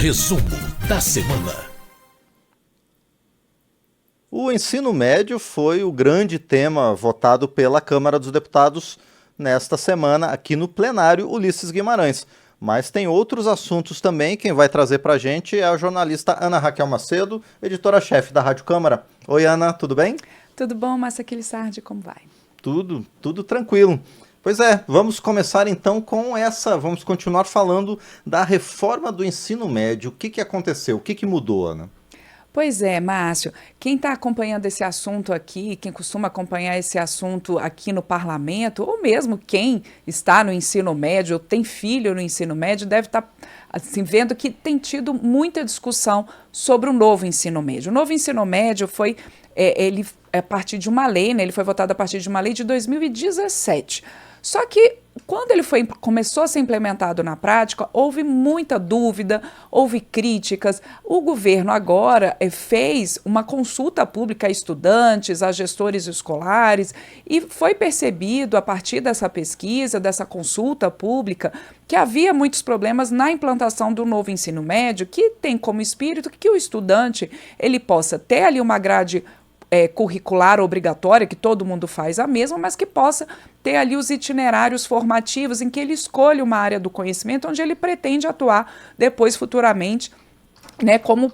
Resumo da semana. O ensino médio foi o grande tema votado pela Câmara dos Deputados nesta semana aqui no plenário Ulisses Guimarães. Mas tem outros assuntos também. Quem vai trazer para a gente é a jornalista Ana Raquel Macedo, editora-chefe da Rádio Câmara. Oi, Ana, tudo bem? Tudo bom, Márcia Aquilissardi, como vai? Tudo tranquilo. Pois é, vamos começar então vamos continuar falando da reforma do ensino médio. O que aconteceu? O que mudou, Ana? Pois é, Márcio, quem está acompanhando esse assunto aqui, quem costuma acompanhar esse assunto aqui no parlamento, ou mesmo quem está no ensino médio, ou tem filho no ensino médio, deve estar assim, vendo que tem tido muita discussão sobre o novo ensino médio. O novo ensino médio foi, a partir de uma lei, né, ele foi votado a partir de uma lei de 2017. Só que quando ele começou a ser implementado na prática, houve muita dúvida, houve críticas. O governo agora fez uma consulta pública a estudantes, a gestores escolares, e foi percebido, a partir dessa pesquisa, dessa consulta pública, que havia muitos problemas na implantação do novo ensino médio, que tem como espírito que o estudante ele possa ter ali uma grade curricular obrigatória, que todo mundo faz a mesma, mas que possa ter ali os itinerários formativos em que ele escolhe uma área do conhecimento onde ele pretende atuar depois, futuramente, né, como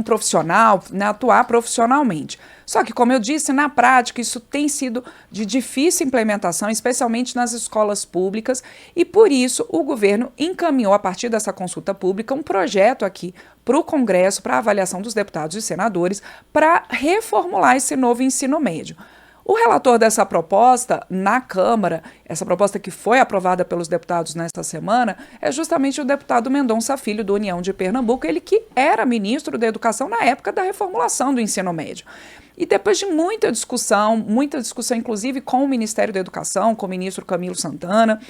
profissional, né, atuar profissionalmente. Só que, como eu disse, na prática isso tem sido de difícil implementação, especialmente nas escolas públicas, e por isso o governo encaminhou, a partir dessa consulta pública, um projeto aqui para o Congresso, para a avaliação dos deputados e senadores, para reformular esse novo ensino médio. O relator dessa proposta na Câmara, essa proposta que foi aprovada pelos deputados nesta semana, é justamente o deputado Mendonça Filho, do União de Pernambuco, ele que era ministro da Educação na época da reformulação do ensino médio. E depois de muita discussão inclusive com o Ministério da Educação, com o ministro Camilo Santana,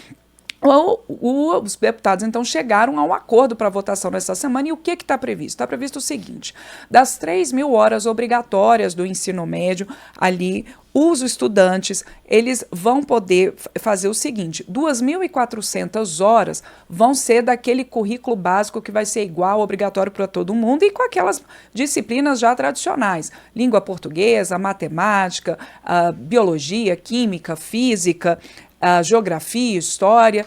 os deputados, então, chegaram a um acordo para votação nessa semana. E o que está previsto? Está previsto o seguinte: das 3.000 horas obrigatórias do ensino médio, ali, os estudantes, eles vão poder fazer o seguinte: 2.400 horas vão ser daquele currículo básico que vai ser igual, obrigatório para todo mundo, e com aquelas disciplinas já tradicionais: língua portuguesa, matemática, biologia, química, física, geografia, história.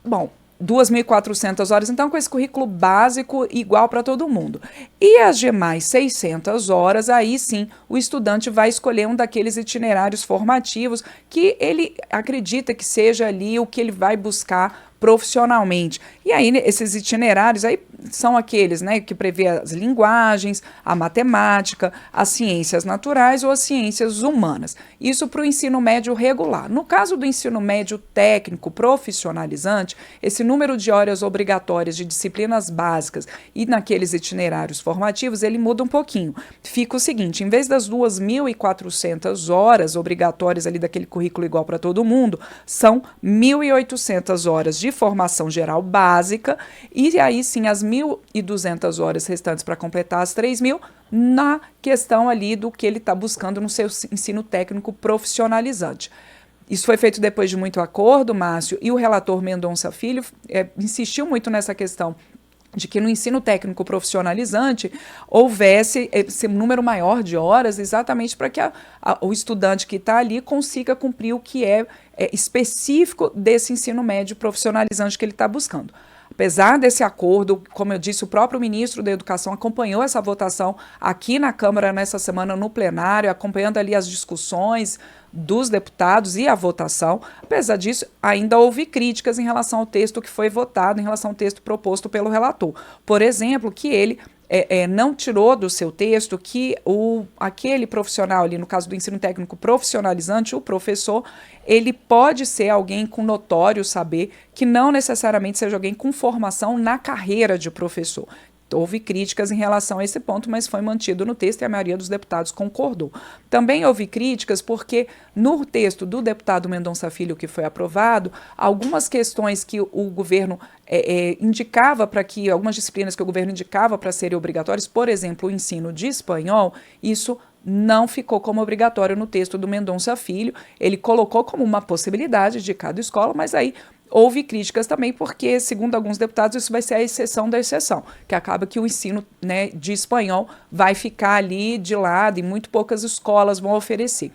Bom, 2.400 horas, então, com esse currículo básico igual para todo mundo. E as demais 600 horas, aí sim, o estudante vai escolher um daqueles itinerários formativos que ele acredita que seja ali o que ele vai buscar profissionalmente. E aí, esses itinerários aí são aqueles, né, que prevê as linguagens, a matemática, as ciências naturais ou as ciências humanas. Isso para o ensino médio regular. No caso do ensino médio técnico profissionalizante, esse número de horas obrigatórias de disciplinas básicas e naqueles itinerários formativos, ele muda um pouquinho. Fica o seguinte: em vez das 2.400 horas obrigatórias ali daquele currículo igual para todo mundo, são 1.800 horas de formação geral básica, e aí sim as 1.200 horas restantes para completar as 3.000 na questão ali do que ele está buscando no seu ensino técnico profissionalizante. Isso foi feito depois de muito acordo, Márcio, e o relator Mendonça Filho insistiu muito nessa questão de que no ensino técnico profissionalizante houvesse esse número maior de horas, exatamente para que o estudante que está ali consiga cumprir o que é específico desse ensino médio profissionalizante que ele está buscando. Apesar desse acordo, como eu disse, o próprio ministro da Educação acompanhou essa votação aqui na Câmara nessa semana no plenário, acompanhando ali as discussões dos deputados e a votação. Apesar disso, ainda houve críticas em relação ao texto que foi votado, em relação ao texto proposto pelo relator. Por exemplo, que ele não tirou do seu texto que aquele profissional ali, no caso do ensino técnico profissionalizante, o professor, ele pode ser alguém com notório saber, que não necessariamente seja alguém com formação na carreira de professor. Houve críticas em relação a esse ponto, mas foi mantido no texto e a maioria dos deputados concordou. Também houve críticas porque no texto do deputado Mendonça Filho, que foi aprovado, algumas questões que o governo indicava para que, algumas disciplinas que o governo indicava para serem obrigatórias, por exemplo, o ensino de espanhol, isso não ficou como obrigatório no texto do Mendonça Filho. Ele colocou como uma possibilidade de cada escola, mas aí houve críticas também, porque, segundo alguns deputados, isso vai ser a exceção da exceção, que acaba que o ensino, né, de espanhol vai ficar ali de lado e muito poucas escolas vão oferecer.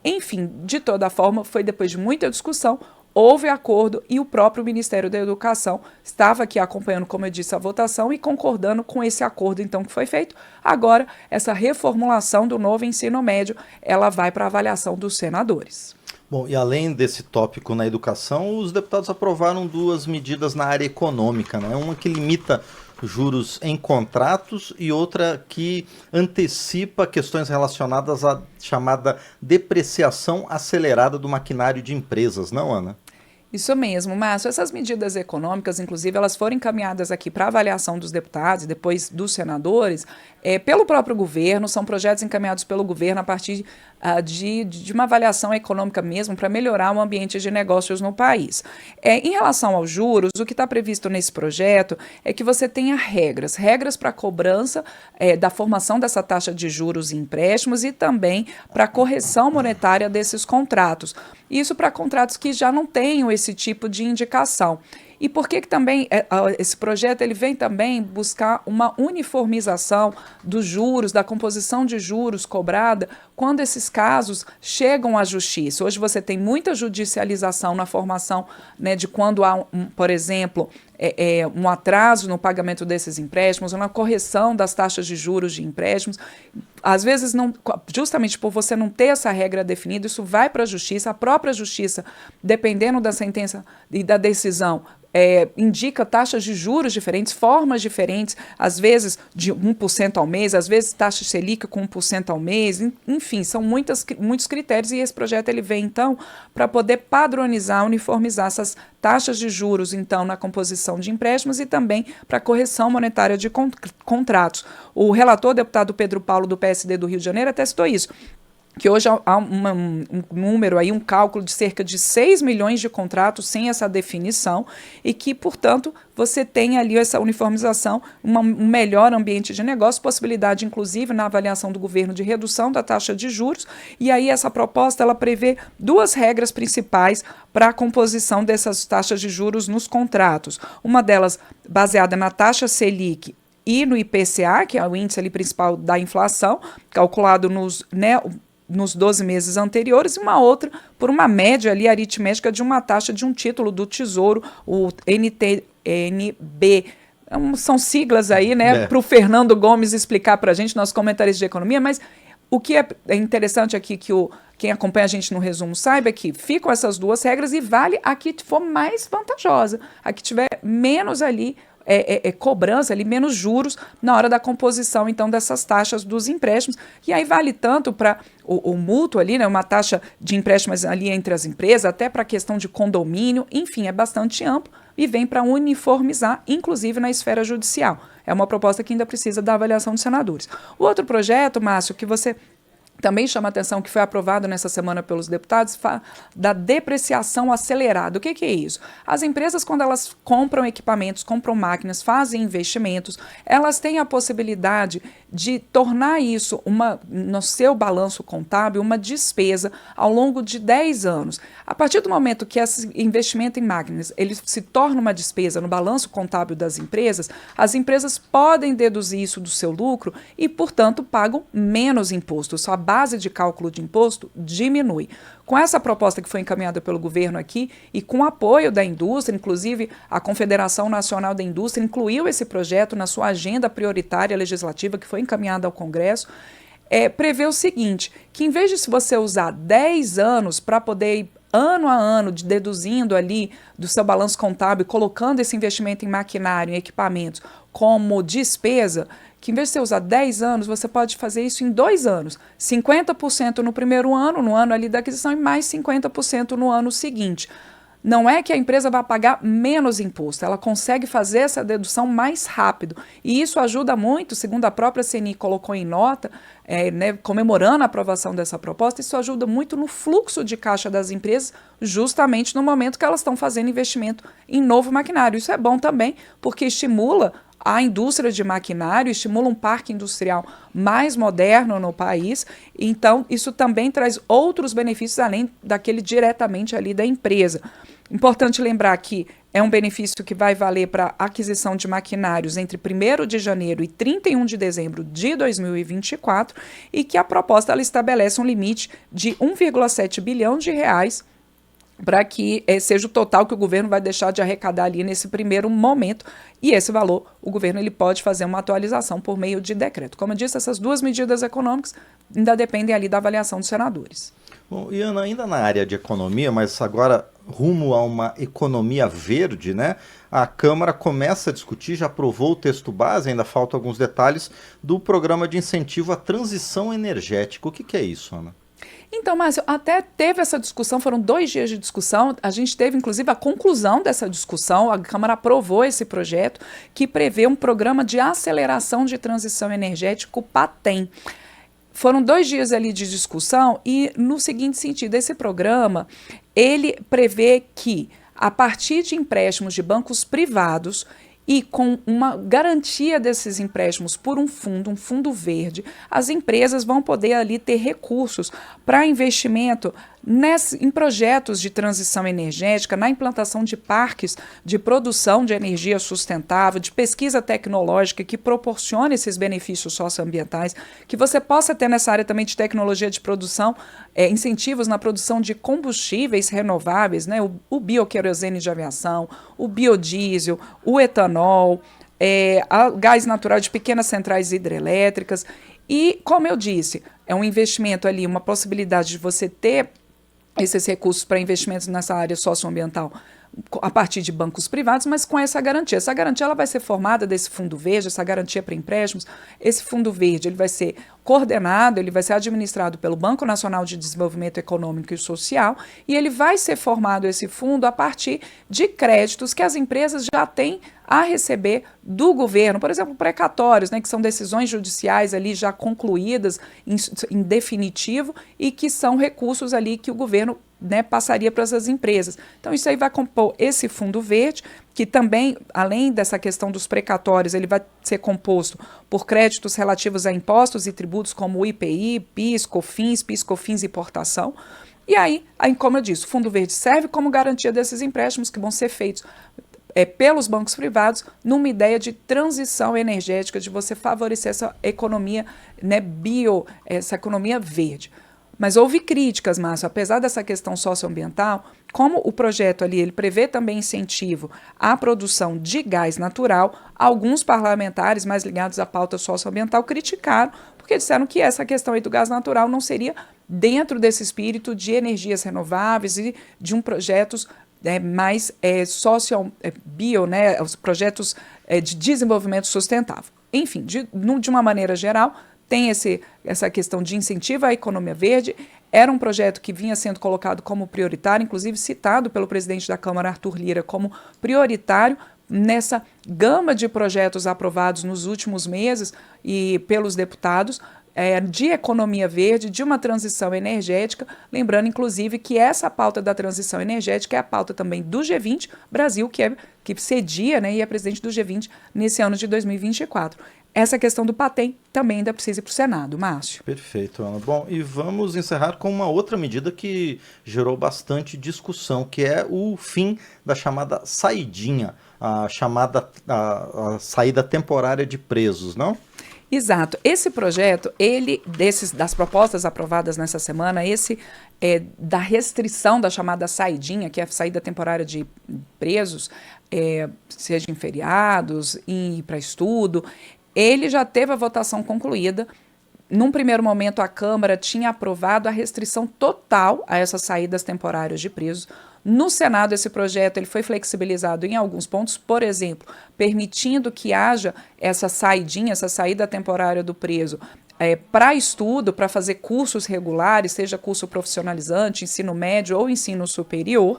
Enfim, de toda forma, foi depois de muita discussão, houve acordo e o próprio Ministério da Educação estava aqui acompanhando, como eu disse, a votação e concordando com esse acordo, então, que foi feito. Agora, essa reformulação do novo ensino médio, ela vai para a avaliação dos senadores. Bom, e além desse tópico na educação, os deputados aprovaram duas medidas na área econômica, né? Uma que limita juros em contratos e outra que antecipa questões relacionadas à chamada depreciação acelerada do maquinário de empresas, não, Ana? Isso mesmo, Márcio. Essas medidas econômicas, inclusive, elas foram encaminhadas aqui para avaliação dos deputados e depois dos senadores, pelo próprio governo, são projetos encaminhados pelo governo a partir de uma avaliação econômica mesmo para melhorar o ambiente de negócios no país. Em relação aos juros, o que está previsto nesse projeto é que você tenha regras para cobrança da formação dessa taxa de juros e empréstimos e também para a correção monetária desses contratos. Isso para contratos que já não tenham esse tipo de indicação. E por que também esse projeto ele vem também buscar uma uniformização dos juros, da composição de juros cobrada, quando esses casos chegam à justiça. Hoje você tem muita judicialização na formação, né, de quando há, por exemplo, um atraso no pagamento desses empréstimos, uma correção das taxas de juros de empréstimos. Às vezes, não, justamente por você não ter essa regra definida, isso vai para a justiça, a própria justiça, dependendo da sentença e da decisão, indica taxas de juros diferentes, formas diferentes, às vezes de 1% ao mês, às vezes taxa Selic com 1% ao mês, enfim, são muitos critérios e esse projeto ele vem, então, para poder padronizar, uniformizar essas taxas de juros, então, na composição de empréstimos e também para correção monetária de contratos. O relator, deputado Pedro Paulo, do PSD do Rio de Janeiro, até citou isso, que hoje há um número aí, um cálculo de cerca de 6 milhões de contratos sem essa definição e que, portanto, você tem ali essa uniformização, um melhor ambiente de negócio, possibilidade, inclusive, na avaliação do governo de redução da taxa de juros, e aí essa proposta, ela prevê duas regras principais para a composição dessas taxas de juros nos contratos. Uma delas baseada na taxa Selic e no IPCA, que é o índice ali principal da inflação, calculado nos 12 meses anteriores, e uma outra por uma média ali aritmética de uma taxa de um título do Tesouro, o NTNB. São siglas aí, né, para o Fernando Gomes explicar para a gente, nosso comentarista de economia, mas o que é interessante aqui que quem acompanha a gente no resumo saiba é que ficam essas duas regras e vale a que for mais vantajosa, a que tiver menos ali cobrança, ali, menos juros na hora da composição, então, dessas taxas dos empréstimos. E aí vale tanto para o mútuo ali, né, uma taxa de empréstimos ali entre as empresas, até para a questão de condomínio, enfim, é bastante amplo e vem para uniformizar, inclusive na esfera judicial. É uma proposta que ainda precisa da avaliação dos senadores. O outro projeto, Márcio, que você também chama a atenção, que foi aprovado nessa semana pelos deputados, da depreciação acelerada. O que é isso? As empresas, quando elas compram equipamentos, compram máquinas, fazem investimentos, elas têm a possibilidade de tornar isso, no seu balanço contábil, uma despesa ao longo de 10 anos. A partir do momento que esse investimento em máquinas ele se torna uma despesa no balanço contábil das empresas, as empresas podem deduzir isso do seu lucro e, portanto, pagam menos imposto. Sua base de cálculo de imposto diminui. Com essa proposta que foi encaminhada pelo governo aqui e com o apoio da indústria, inclusive a Confederação Nacional da Indústria incluiu esse projeto na sua agenda prioritária legislativa que foi encaminhada ao Congresso, prevê o seguinte, que em vez de você usar 10 anos para poder ir ano a ano, deduzindo ali do seu balanço contábil, colocando esse investimento em maquinário, em equipamentos, como despesa, que em vez de você usar 10 anos, você pode fazer isso em 2 anos. 50% no primeiro ano, no ano ali da aquisição, e mais 50% no ano seguinte. Não é que a empresa vai pagar menos imposto, ela consegue fazer essa dedução mais rápido. E isso ajuda muito, segundo a própria CNI colocou em nota, comemorando a aprovação dessa proposta, isso ajuda muito no fluxo de caixa das empresas, justamente no momento que elas estão fazendo investimento em novo maquinário. Isso é bom também, porque estimula a indústria de maquinário, estimula um parque industrial mais moderno no país. Então, isso também traz outros benefícios além daquele diretamente ali da empresa. Importante lembrar que é um benefício que vai valer para aquisição de maquinários entre 1º de janeiro e 31 de dezembro de 2024 e que a proposta ela estabelece um limite de 1,7 bilhão de reais para que seja o total que o governo vai deixar de arrecadar ali nesse primeiro momento. E esse valor, o governo ele pode fazer uma atualização por meio de decreto. Como eu disse, essas duas medidas econômicas ainda dependem ali da avaliação dos senadores. Bom, e Ana, ainda na área de economia, mas agora rumo a uma economia verde, né? A Câmara começa a discutir, já aprovou o texto base, ainda faltam alguns detalhes, do programa de incentivo à transição energética. O que é isso, Ana? Então, Márcio, até teve essa discussão, foram 2 dias de discussão, a gente teve inclusive a conclusão dessa discussão, a Câmara aprovou esse projeto que prevê um programa de aceleração de transição energética, o PATEM. Foram 2 dias ali de discussão e no seguinte sentido, esse programa, ele prevê que a partir de empréstimos de bancos privados e com uma garantia desses empréstimos por um fundo verde, as empresas vão poder ali ter recursos para investimento em projetos de transição energética, na implantação de parques de produção de energia sustentável, de pesquisa tecnológica que proporcione esses benefícios socioambientais, que você possa ter nessa área também de tecnologia de produção, incentivos na produção de combustíveis renováveis, né, o bioquerosene de aviação, o biodiesel, o etanol, gás natural de pequenas centrais hidrelétricas. E, como eu disse, é um investimento ali, uma possibilidade de você ter esses recursos para investimentos nessa área socioambiental a partir de bancos privados, mas com essa garantia. Essa garantia ela vai ser formada desse fundo verde, essa garantia para empréstimos. Esse fundo verde ele vai ser coordenado, ele vai ser administrado pelo Banco Nacional de Desenvolvimento Econômico e Social e ele vai ser formado, esse fundo, a partir de créditos que as empresas já têm a receber do governo, por exemplo, precatórios, né, que são decisões judiciais ali já concluídas em definitivo e que são recursos ali que o governo, né, passaria para essas empresas. Então isso aí vai compor esse fundo verde, que também, além dessa questão dos precatórios, ele vai ser composto por créditos relativos a impostos e tributos como o IPI, PIS, COFINS e importação. E aí, como eu disse, o fundo verde serve como garantia desses empréstimos que vão ser feitos pelos bancos privados, numa ideia de transição energética, de você favorecer essa economia, né, essa economia verde. Mas houve críticas, Márcio, apesar dessa questão socioambiental, como o projeto ali ele prevê também incentivo à produção de gás natural, alguns parlamentares mais ligados à pauta socioambiental criticaram, porque disseram que essa questão aí do gás natural não seria dentro desse espírito de energias renováveis e de projetos mais bio, né, os projetos de desenvolvimento sustentável. Enfim, de uma maneira geral, tem essa questão de incentivo à economia verde. Era um projeto que vinha sendo colocado como prioritário, inclusive citado pelo presidente da Câmara, Arthur Lira, como prioritário nessa gama de projetos aprovados nos últimos meses e pelos deputados, de economia verde, de uma transição energética, lembrando inclusive que essa pauta da transição energética é a pauta também do G20, Brasil que cedia, né, e é presidente do G20 nesse ano de 2024. Essa questão do PATEM também ainda precisa ir para o Senado, Márcio. Perfeito, Ana. Bom, e vamos encerrar com uma outra medida que gerou bastante discussão, que é o fim da chamada saidinha, a chamada saída temporária de presos, não? Exato. Esse projeto, das propostas aprovadas nessa semana, da restrição da chamada saidinha, que é a saída temporária de presos, seja em feriados, ir para estudo, ele já teve a votação concluída. Num primeiro momento, a Câmara tinha aprovado a restrição total a essas saídas temporárias de presos. No Senado, esse projeto ele foi flexibilizado em alguns pontos, por exemplo, permitindo que haja essa saída temporária do preso para estudo, para fazer cursos regulares, seja curso profissionalizante, ensino médio ou ensino superior.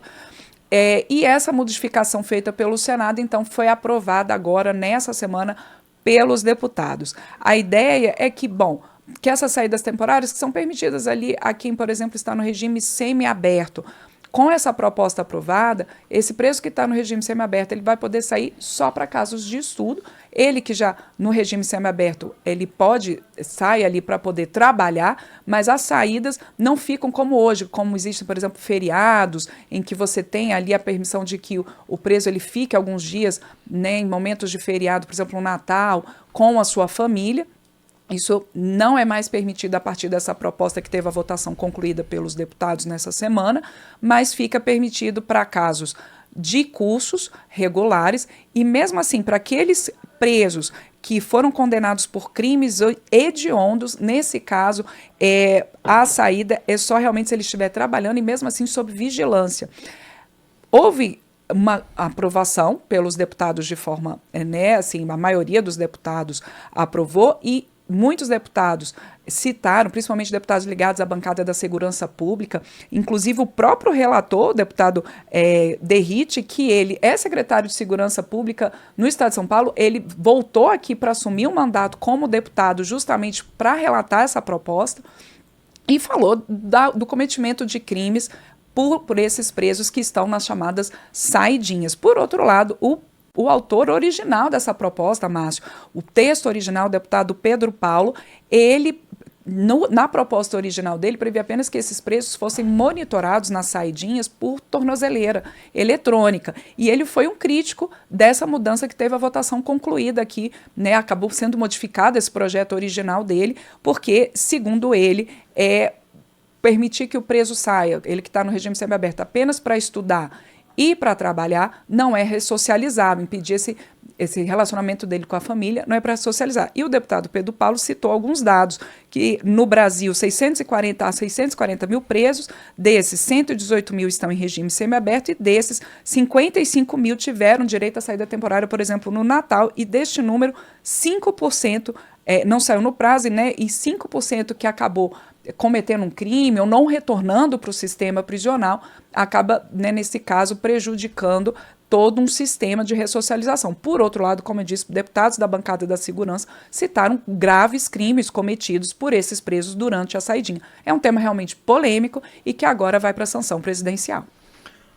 E essa modificação feita pelo Senado, então, foi aprovada agora, nessa semana, pelos deputados. A ideia é que essas saídas temporárias que são permitidas ali a quem, por exemplo, está no regime semiaberto, Com essa proposta aprovada, esse preso que está no regime semiaberto, ele vai poder sair só para casos de estudo. Ele que já no regime semiaberto, ele sai ali para poder trabalhar, mas as saídas não ficam como hoje, como existem, por exemplo, feriados, em que você tem ali a permissão de que o preso ele fique alguns dias, né, em momentos de feriado, por exemplo, no Natal, com a sua família. Isso não é mais permitido a partir dessa proposta que teve a votação concluída pelos deputados nessa semana, mas fica permitido para casos de cursos regulares e, mesmo assim, para aqueles presos que foram condenados por crimes hediondos, nesse caso, a saída é só realmente se ele estiver trabalhando e, mesmo assim, sob vigilância. Houve uma aprovação pelos deputados de forma, né, assim, a maioria dos deputados aprovou e muitos deputados citaram, principalmente deputados ligados à bancada da Segurança Pública, inclusive o próprio relator, o deputado Derrite, que ele é secretário de Segurança Pública no Estado de São Paulo, ele voltou aqui para assumir um mandato como deputado justamente para relatar essa proposta e falou do cometimento de crimes por esses presos que estão nas chamadas saidinhas. Por outro lado, o autor original dessa proposta, Márcio, o texto original, o deputado Pedro Paulo, ele, na proposta original dele, previa apenas que esses presos fossem monitorados nas saidinhas por tornozeleira eletrônica. E ele foi um crítico dessa mudança que teve a votação concluída aqui, né? Acabou sendo modificado esse projeto original dele, porque, segundo ele, permitir que o preso saia, ele que está no regime semiaberto, apenas para estudar e para trabalhar, não é ressocializável, impedir esse relacionamento dele com a família, não é para socializar. E o deputado Pedro Paulo citou alguns dados, que no Brasil, 640 mil presos, desses 118 mil estão em regime semiaberto e desses 55 mil tiveram direito à saída temporária, por exemplo, no Natal, e deste número, 5% não saiu no prazo, né, e 5% que acabou cometendo um crime ou não retornando para o sistema prisional, acaba, né, nesse caso, prejudicando todo um sistema de ressocialização. Por outro lado, como eu disse, deputados da bancada da segurança citaram graves crimes cometidos por esses presos durante a saidinha. É um tema realmente polêmico e que agora vai para a sanção presidencial.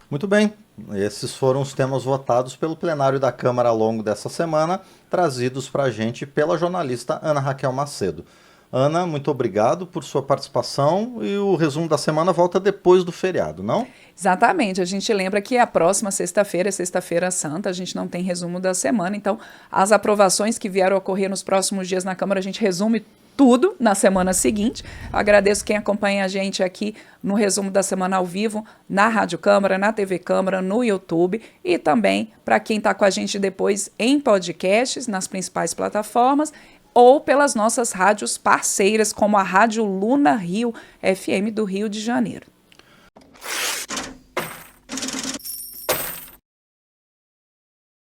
Muito bem, esses foram os temas votados pelo plenário da Câmara ao longo dessa semana, trazidos para a gente pela jornalista Ana Raquel Macedo. Ana, muito obrigado por sua participação e o resumo da semana volta depois do feriado, não? Exatamente, a gente lembra que a próxima sexta-feira é Sexta-feira Santa, a gente não tem resumo da semana, então as aprovações que vieram a ocorrer nos próximos dias na Câmara, a gente resume tudo na semana seguinte. Agradeço quem acompanha a gente aqui no resumo da semana ao vivo, na Rádio Câmara, na TV Câmara, no YouTube e também para quem está com a gente depois em podcasts, nas principais plataformas, ou pelas nossas rádios parceiras, como a Rádio Luna Rio FM do Rio de Janeiro.